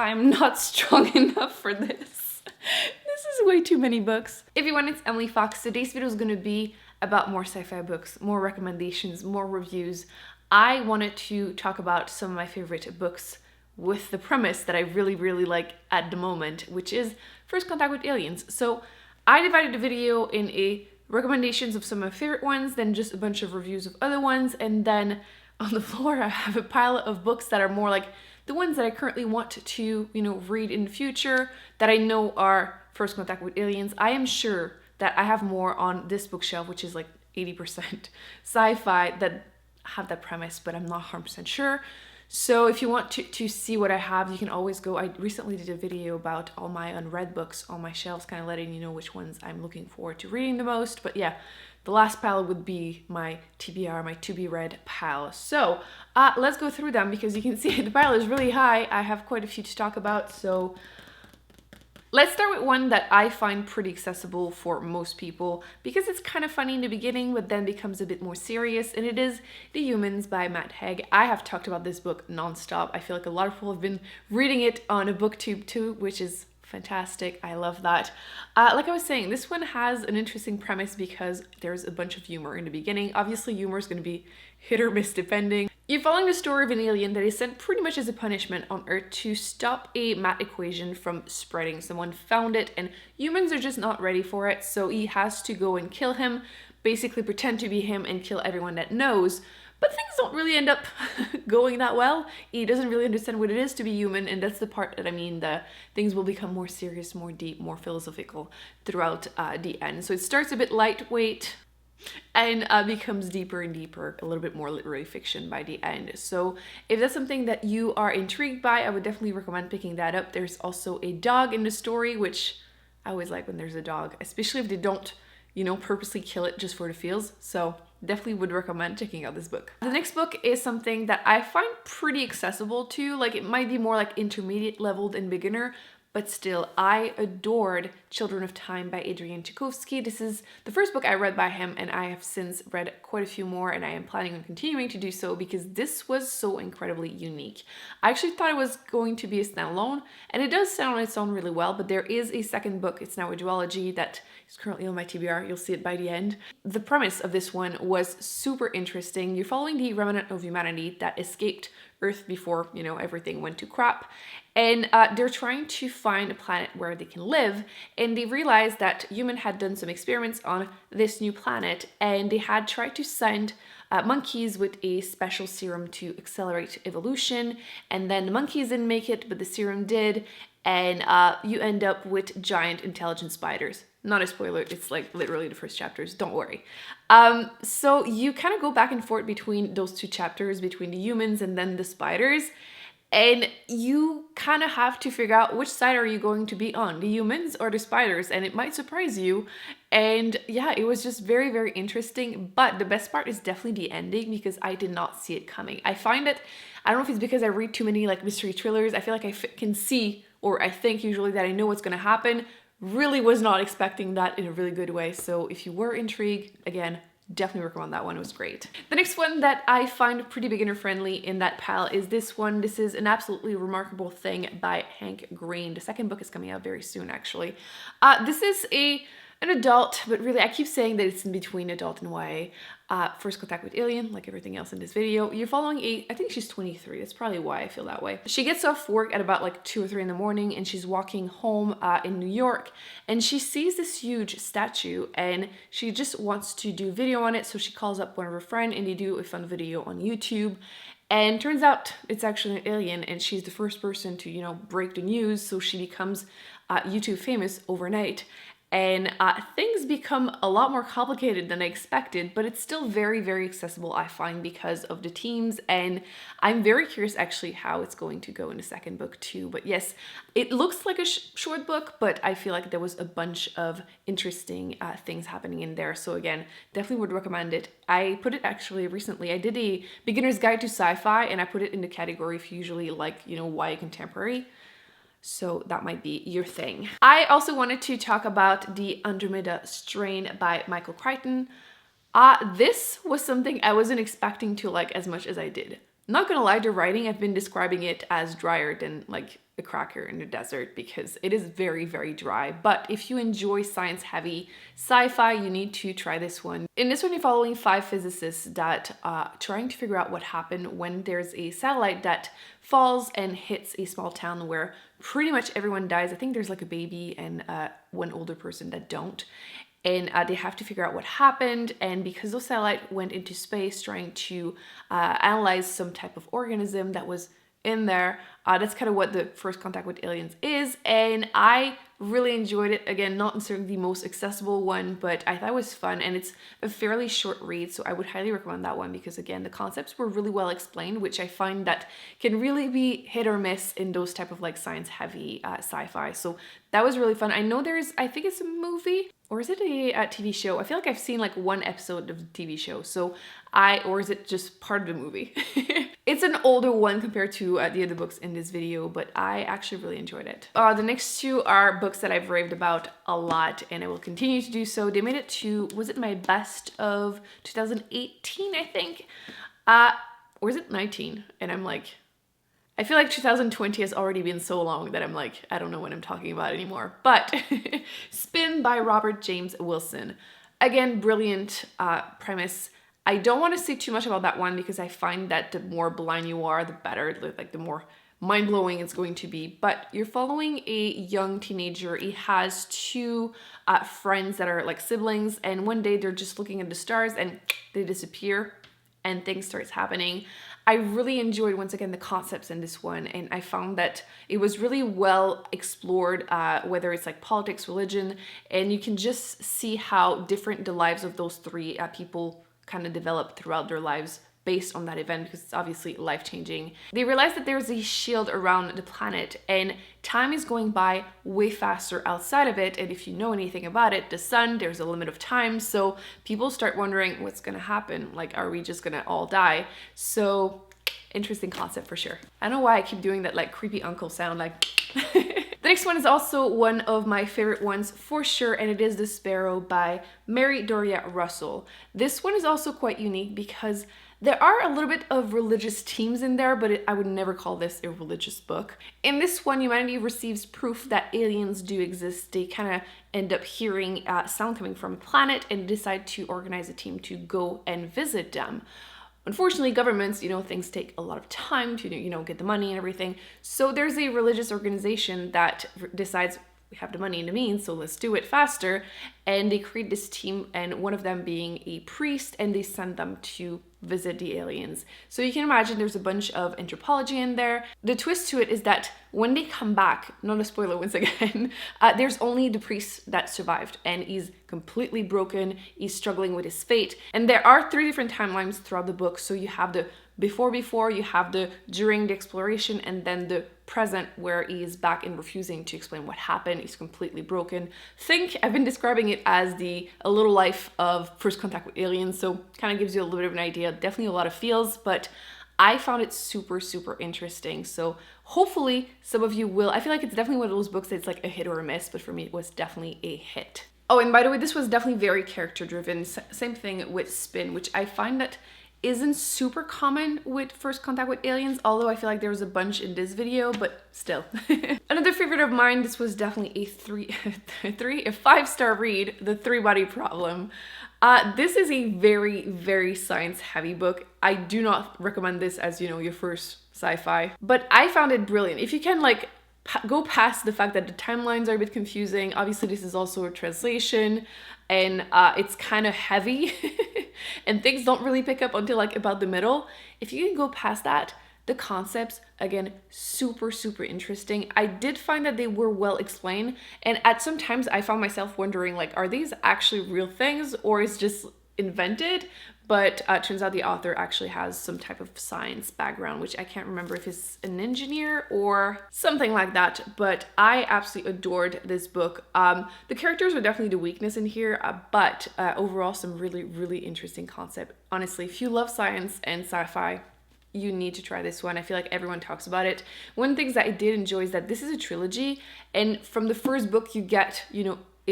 I'm not strong enough for this. This is way too many books. Everyone, it's Emily Fox. Today's video is going to be about more sci-fi books, more recommendations, more reviews. I wanted to talk about some of my favorite books with the premise that I really like at the moment, which is First Contact with Aliens. So I divided the video in a recommendations of some of my favorite ones, then just a bunch of reviews of other ones, and then on the floor I have a pile of books that are more like the ones that I currently want to, read in the future that I know are First Contact with Aliens. I am sure that I have more on this bookshelf, which is like 80% sci-fi, that have that premise, but I'm not 100% sure. So if you want to see what I have, you can always go. I recently did a video about all my unread books on my shelves, kind of letting you know which ones I'm looking forward to reading the most. But yeah, the last pile would be my TBR, my to be read pile. So let's go through them, because you can see the pile is really high. I have quite a few to talk about. So let's start with one that I find pretty accessible for most people, because it's kind of funny in the beginning, but then becomes a bit more serious, and it is The Humans by Matt Haig. I have talked about this book nonstop. I feel like a lot of people have been reading it on a booktube too, which is fantastic. I love that. Like I was saying, this one has an interesting premise because there's a bunch of humor in the beginning. Obviously, humor is going to be hit or miss depending. You're following the story of an alien that is sent pretty much as a punishment on Earth to stop a math equation from spreading. Someone found it and humans are just not ready for it, so he has to go and kill him, basically pretend to be him and kill everyone that knows. But things don't really end up going that well. He doesn't really understand what it is to be human, and that's the part that I mean, the things will become more serious, more deep, more philosophical throughout the end. So it starts a bit lightweight and becomes deeper and deeper, a little bit more literary fiction by the end. So if that's something that you are intrigued by, I would definitely recommend picking that up. There's also a dog in the story, which I always like when there's a dog, especially if they don't, purposely kill it just for the feels. So definitely would recommend checking out this book. The next book is something that I find pretty accessible to, like it might be more like intermediate level than beginner, but still, I adored Children of Time by Adrian Tchaikovsky. This is the first book I read by him, and I have since read quite a few more, and I am planning on continuing to do so because this was so incredibly unique. I actually thought it was going to be a standalone, and it does sound on its own really well, but there is a second book. It's now a duology that is currently on my TBR. You'll see it by the end. The premise of this one was super interesting. You're following the remnant of humanity that escaped Earth before, everything went to crap. And they're trying to find a planet where they can live. And they realized that humans had done some experiments on this new planet. And they had tried to send monkeys with a special serum to accelerate evolution. And then the monkeys didn't make it, but the serum did. And you end up with giant intelligent spiders. Not a spoiler, it's like literally the first chapters, don't worry. So you kind of go back and forth between those two chapters, between the humans and then the spiders. And you kind of have to figure out which side are you going to be on, the humans or the spiders, and it might surprise you. And yeah, it was just very interesting. But the best part is definitely the ending, because I did not see it coming. I find that, I don't know if it's because I read too many like mystery thrillers, I feel like I can see, or I think usually that I know what's going to happen. Really was not expecting that in a really good way. So if you were intrigued, again, definitely recommend that one. It was great. The next one that I find pretty beginner friendly in that pile is this one. This is An Absolutely Remarkable Thing by Hank Green. The second book is coming out very soon, actually. This is an adult, but really I keep saying that it's in between adult and YA. First Contact with Alien, like everything else in this video. You're following I think she's 23. That's probably why I feel that way. She gets off work at about like 2 or 3 in the morning, and she's walking home in New York, and she sees this huge statue, and she just wants to do video on it. So she calls up one of her friends, and they do a fun video on YouTube. And turns out it's actually an alien, and she's the first person to, break the news. So she becomes YouTube famous overnight. And things become a lot more complicated than I expected, but it's still very accessible, I find, because of the themes. And I'm very curious actually how it's going to go in the second book too. But yes, it looks like a short book, but I feel like there was a bunch of interesting things happening in there. So again, definitely would recommend it. I put it actually recently, I did a beginner's guide to sci-fi, and I put it in the category if you usually like, YA contemporary. So that might be your thing. I also wanted to talk about The Andromeda Strain by Michael Crichton. This was something I wasn't expecting to like as much as I did. Not gonna lie, the writing, I've been describing it as drier than like a cracker in the desert because it is very, very dry. But if you enjoy science-heavy sci-fi, you need to try this one. In this one, you're following 5 physicists that are trying to figure out what happened when there's a satellite that falls and hits a small town where pretty much everyone dies. I think there's like a baby and one older person that don't. And they have to figure out what happened. And because those satellite went into space trying to analyze some type of organism that was in there, that's kind of what the First Contact with Aliens is. And I really enjoyed it. Again, not necessarily the most accessible one, but I thought it was fun, and it's a fairly short read, so I would highly recommend that one because, again, the concepts were really well explained, which I find that can really be hit or miss in those type of like science-heavy sci-fi. So that was really fun. I know I think it's a movie, or is it a TV show? I feel like I've seen like one episode of the TV show, or is it just part of the movie? It's an older one compared to the other books in this video, but I actually really enjoyed it. The next 2 are books that I've raved about a lot, and I will continue to do so. They made it to, was it my best of 2018, I think? Or is it 19? And I'm like, I feel like 2020 has already been so long that I'm like, I don't know what I'm talking about anymore. But Spin by Robert James Wilson. Again, brilliant premise. I don't want to say too much about that one because I find that the more blind you are, the better, like the more mind-blowing it's going to be. But you're following a young teenager. He has 2 friends that are like siblings, and one day they're just looking at the stars and they disappear and things starts happening. I really enjoyed, once again, the concepts in this one, and I found that it was really well explored, whether it's like politics, religion, and you can just see how different the lives of those 3 people kind of develop throughout their lives based on that event, because it's obviously life-changing. They realize that there's a shield around the planet and time is going by way faster outside of it, and if you know anything about it, the sun, there's a limit of time, so people start wondering what's gonna happen, like are we just gonna all die? So interesting concept for sure. I don't know why I keep doing that like creepy uncle sound, like The next one is also one of my favorite ones for sure, and it is The Sparrow by Mary Doria Russell. This one is also quite unique because there are a little bit of religious themes in there, but I would never call this a religious book. In this one, humanity receives proof that aliens do exist. They kind of end up hearing sound coming from a planet and decide to organize a team to go and visit them. Unfortunately, governments, things take a lot of time to, get the money and everything. So there's a religious organization that decides we have the money and the means, so let's do it faster. And they create this team, and one of them being a priest, and they send them to visit the aliens. So you can imagine there's a bunch of anthropology in there. The twist to it is that when they come back, not a spoiler once again, there's only the priest that survived, and he's completely broken, he's struggling with his fate. And there are 3 different timelines throughout the book, so you have the before, you have the during the exploration, and then the present where he is back and refusing to explain what happened. He's completely broken. I've been describing it as a little life of First Contact with Aliens, so kind of gives you a little bit of an idea. Definitely a lot of feels, but I found it super, super interesting. So hopefully some of you will. I feel like it's definitely one of those books that's like a hit or a miss, but for me it was definitely a hit. Oh, and by the way, this was definitely very character driven. Same thing with Spin, which I find that isn't super common with First Contact with Aliens, although I feel like there was a bunch in this video, but still. Another favorite of mine, this was definitely a 5-star read, The ThreeBody Problem. This is a very, very science-heavy book. I do not recommend this as, your first sci-fi, but I found it brilliant. If you can go past the fact that the timelines are a bit confusing, obviously this is also a translation, and it's kind of heavy, and things don't really pick up until about the middle. If you can go past that, the concepts, again, super, super interesting. I did find that they were well explained, and at some times I found myself wondering, are these actually real things, or is just invented? But turns out the author actually has some type of science background, which I can't remember if he's an engineer or something like that. But I absolutely adored this book. The characters are definitely the weakness in here, but overall some really, really interesting concept. Honestly, if you love science and sci-fi, you need to try this one. I feel like everyone talks about it. One of the things that I did enjoy is that this is a trilogy, and from the first book you get,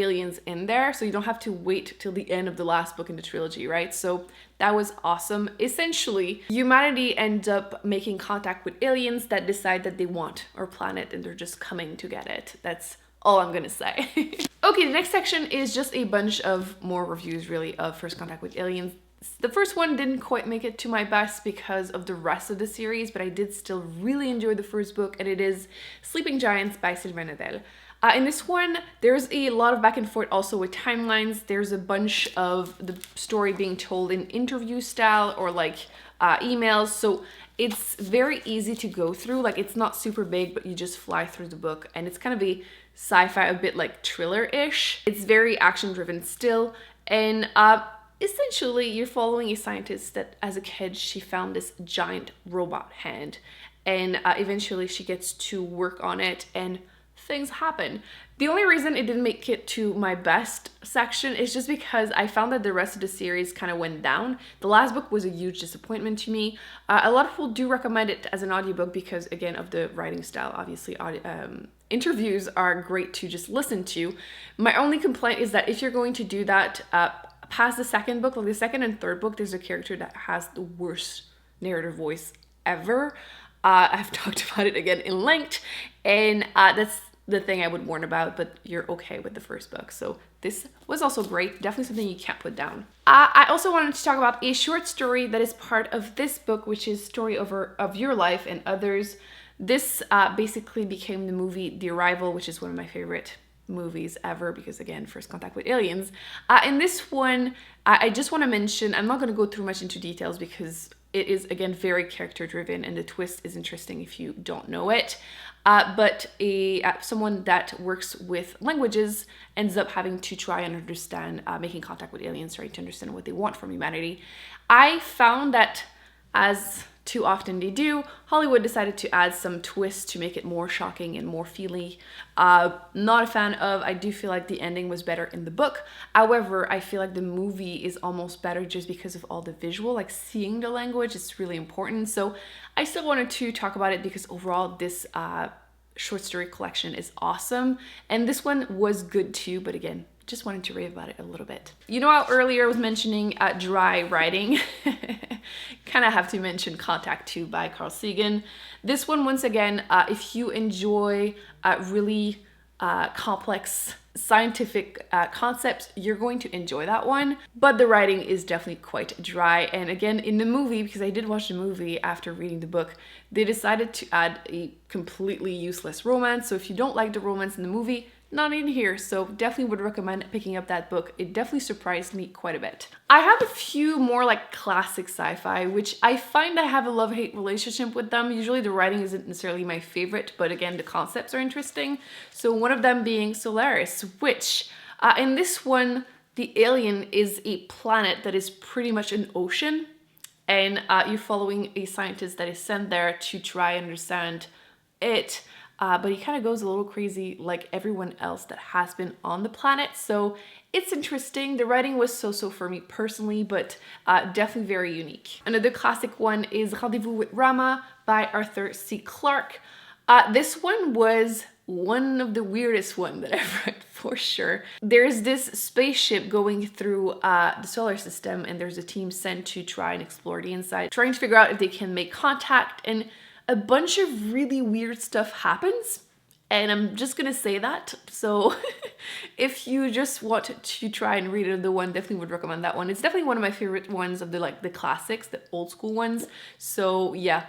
aliens in there, so you don't have to wait till the end of the last book in the trilogy, right? So that was awesome. Essentially, humanity ends up making contact with aliens that decide that they want our planet and they're just coming to get it. That's all I'm gonna say. Okay, the next section is just a bunch of more reviews really of First Contact with Aliens. The first one didn't quite make it to my best because of the rest of the series, but I did still really enjoy the first book, and it is Sleeping Giants by Sylvain Nedel. In this one, there's a lot of back and forth also with timelines. There's a bunch of the story being told in interview style or like emails, so it's very easy to go through. Like, it's not super big, but you just fly through the book, and it's kind of a sci-fi, a bit like thriller-ish. It's very action-driven still, and essentially, you're following a scientist that as a kid, she found this giant robot hand, and eventually she gets to work on it and things happen. The only reason it didn't make it to my best section is just because I found that the rest of the series kind of went down. The last book was a huge disappointment to me. A lot of people do recommend it as an audiobook because, again, of the writing style. Obviously, interviews are great to just listen to. My only complaint is that if you're going to do that, past the second book, like the second and third book, there's a character that has the worst narrative voice ever. I've talked about it again in length, and that's the thing I would warn about, but you're okay with the first book. So this was also great. Definitely something you can't put down. I also wanted to talk about a short story that is part of this book, which is Story of Your Life and Others. This basically became the movie The Arrival, which is one of my favorite movies ever because, again, First Contact with Aliens. In this one, I just want to mention, I'm not going to go through much into details because it is, again, very character driven and the twist is interesting if you don't know it. But someone that works with languages ends up having to try and understand, making contact with aliens, trying to understand what they want from humanity. I found that, as too often they do, Hollywood decided to add some twists to make it more shocking and more feely. Not a fan of. I do feel like the ending was better in the book. However, I feel like the movie is almost better just because of all the visual, like seeing the language is really important. So I still wanted to talk about it because overall this short story collection is awesome. And this one was good too, but again, just wanted to rave about it a little bit. You know how earlier I was mentioning dry writing? Kind of have to mention Contact 2 by Carl Sagan. This one, once again, if you enjoy really complex scientific concepts, you're going to enjoy that one. But the writing is definitely quite dry. And again, in the movie, because I did watch the movie after reading the book, they decided to add a completely useless romance. So if you don't like the romance in the movie, not in here, so definitely would recommend picking up that book. It definitely surprised me quite a bit. I have a few more like classic sci-fi, which I find I have a love-hate relationship with them. Usually the writing isn't necessarily my favorite, but again, the concepts are interesting. So one of them being Solaris, which in this one, the alien is a planet that is pretty much an ocean, and you're following a scientist that is sent there to try and understand it. But he kind of goes a little crazy like everyone else that has been on the planet. So it's interesting. The writing was so-so for me personally, but definitely very unique. Another classic one is Rendezvous with Rama by Arthur C. Clarke. This one was one of the weirdest ones that I've read for sure. There's this spaceship going through the solar system, and there's a team sent to try and explore the inside, trying to figure out if they can make contact, and a bunch of really weird stuff happens, and I'm just gonna say that. So if you just want to try and read it, the one, definitely would recommend that one. It's definitely one of my favorite ones of the classics, the old school ones. So yeah,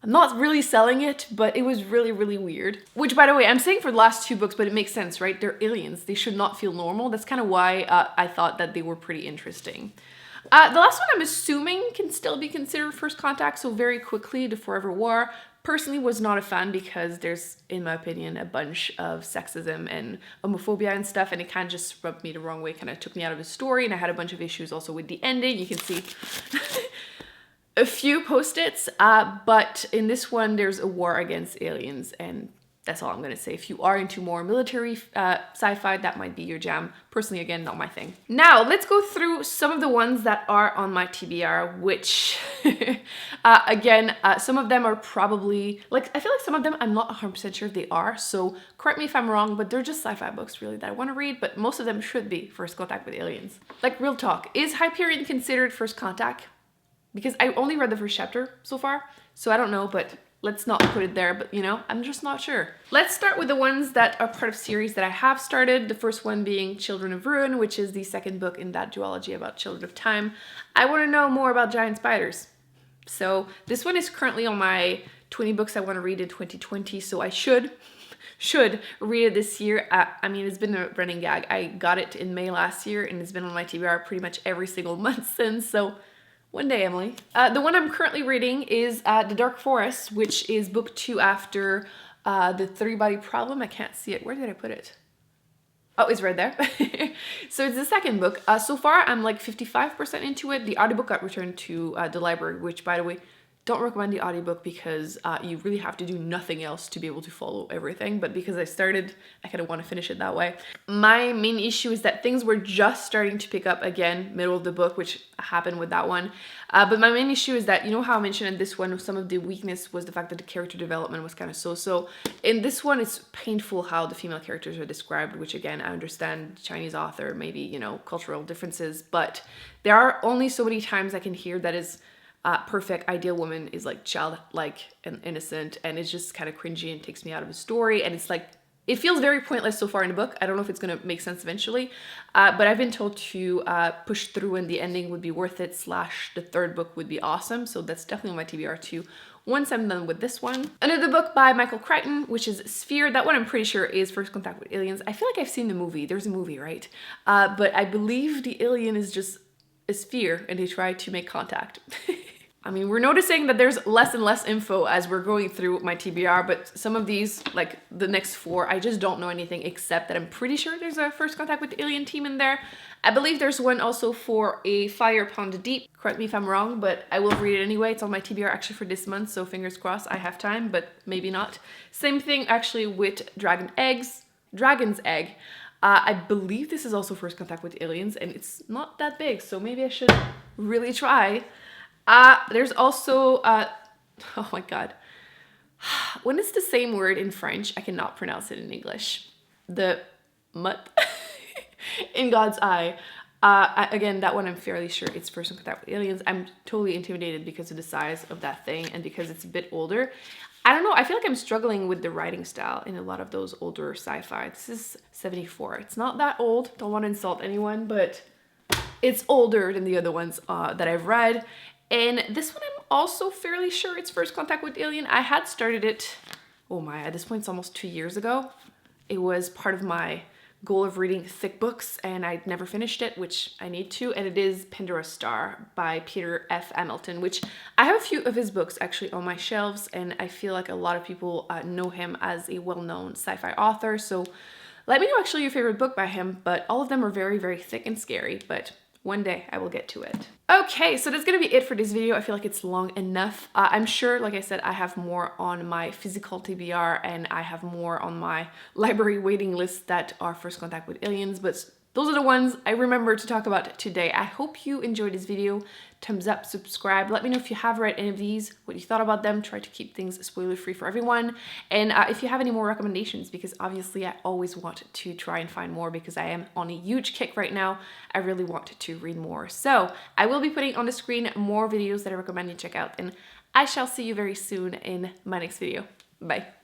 I'm not really selling it, but it was really, really weird. Which, by the way, I'm saying for the last two books, but it makes sense, right? They're aliens. They should not feel normal. That's kind of why I thought that they were pretty interesting. The last one I'm assuming can still be considered First Contact, so very quickly, The Forever War. Personally was not a fan because there's, in my opinion, a bunch of sexism and homophobia and stuff, and it kind of just rubbed me the wrong way, kind of took me out of the story, and I had a bunch of issues also with the ending. You can see a few post-its, but in this one there's a war against aliens, and That's all I'm gonna say. If you are into more military sci-fi, that might be your jam. Personally, again, not my thing. Now, let's go through some of the ones that are on my TBR, which, again, some of them are probably, like, I feel like some of them I'm not 100% sure if they are, so correct me if I'm wrong, but they're just sci-fi books, really, that I want to read, but most of them should be First Contact with Aliens. Like, real talk, is Hyperion considered First Contact? Because I only read the first chapter so far, so I don't know, but let's not put it there, but you know, I'm just not sure. Let's start with the ones that are part of series that I have started. The first one being Children of Ruin, which is the second book in that duology about Children of Time. I want to know more about giant spiders. So this one is currently on my 20 books I want to read in 2020, so I should read it this year. I mean, it's been a running gag. I got it in May last year, and it's been on my TBR pretty much every single month since, so one day, Emily. The one I'm currently reading is The Dark Forest, which is book 2 after the ThreeBody Problem. I can't see it. Where did I put it? Oh, it's right there. So it's the second book. So far, I'm like 55% into it. The audiobook got returned to the library, which, by the way, don't recommend the audiobook because you really have to do nothing else to be able to follow everything. But because I started, I kind of want to finish it that way. My main issue is that things were just starting to pick up again, middle of the book, which happened with that one. But my main issue is that, you know how I mentioned in this one, some of the weakness was the fact that the character development was kind of so-so. In this one, it's painful how the female characters are described, which again, I understand Chinese author, maybe, you know, cultural differences, but there are only so many times I can hear that is perfect ideal woman is like childlike and innocent, and it's just kind of cringy and takes me out of the story, and it's like it feels very pointless so far in the book. I don't know if it's gonna make sense eventually, but I've been told to push through and the ending would be worth it / the third book would be awesome, so that's definitely on my TBR too once I'm done with this one. Another book by Michael Crichton, which is Sphere. That one I'm pretty sure is First Contact with Aliens. I feel like I've seen the movie. There's a movie, right? But I believe the alien is just a sphere and they try to make contact. I mean, we're noticing that there's less and less info as we're going through my TBR, but some of these, like the next 4, I just don't know anything except that I'm pretty sure there's a First Contact with the Alien team in there. I believe there's one also for A Fire Upon the Deep. Correct me if I'm wrong, but I will read it anyway. It's on my TBR actually for this month, so fingers crossed I have time, but maybe not. Same thing actually with Dragon's Egg. I believe this is also First Contact with Aliens, and it's not that big, so maybe I should really try. There's also, oh my god, when it's the same word in French, I cannot pronounce it in English. The mutt in God's Eye. Again, that one I'm fairly sure it's First Contact with Aliens. I'm totally intimidated because of the size of that thing and because it's a bit older. I don't know, I feel like I'm struggling with the writing style in a lot of those older sci-fi. This is 74. It's not that old, don't want to insult anyone, but it's older than the other ones that I've read. And this one I'm also fairly sure it's First Contact with Alien. I had started it, oh my, at this point it's almost 2 years ago. It was part of my goal of reading thick books and I'd never finished it, which I need to, and it is Pandora's Star by Peter F. Hamilton, which I have a few of his books actually on my shelves, and I feel like a lot of people know him as a well-known sci-fi author, so let me know actually your favorite book by him, but all of them are very, very thick and scary, but one day I will get to it. Okay, so that's gonna be it for this video. I feel like it's long enough. I'm sure, like I said, I have more on my physical TBR and I have more on my library waiting list that are First Contact with Aliens, but those are the ones I remember to talk about today. I hope you enjoyed this video. Thumbs up, subscribe. Let me know if you have read any of these, what you thought about them. Try to keep things spoiler-free for everyone. And if you have any more recommendations, because obviously I always want to try and find more because I am on a huge kick right now. I really want to read more. So I will be putting on the screen more videos that I recommend you check out. And I shall see you very soon in my next video. Bye.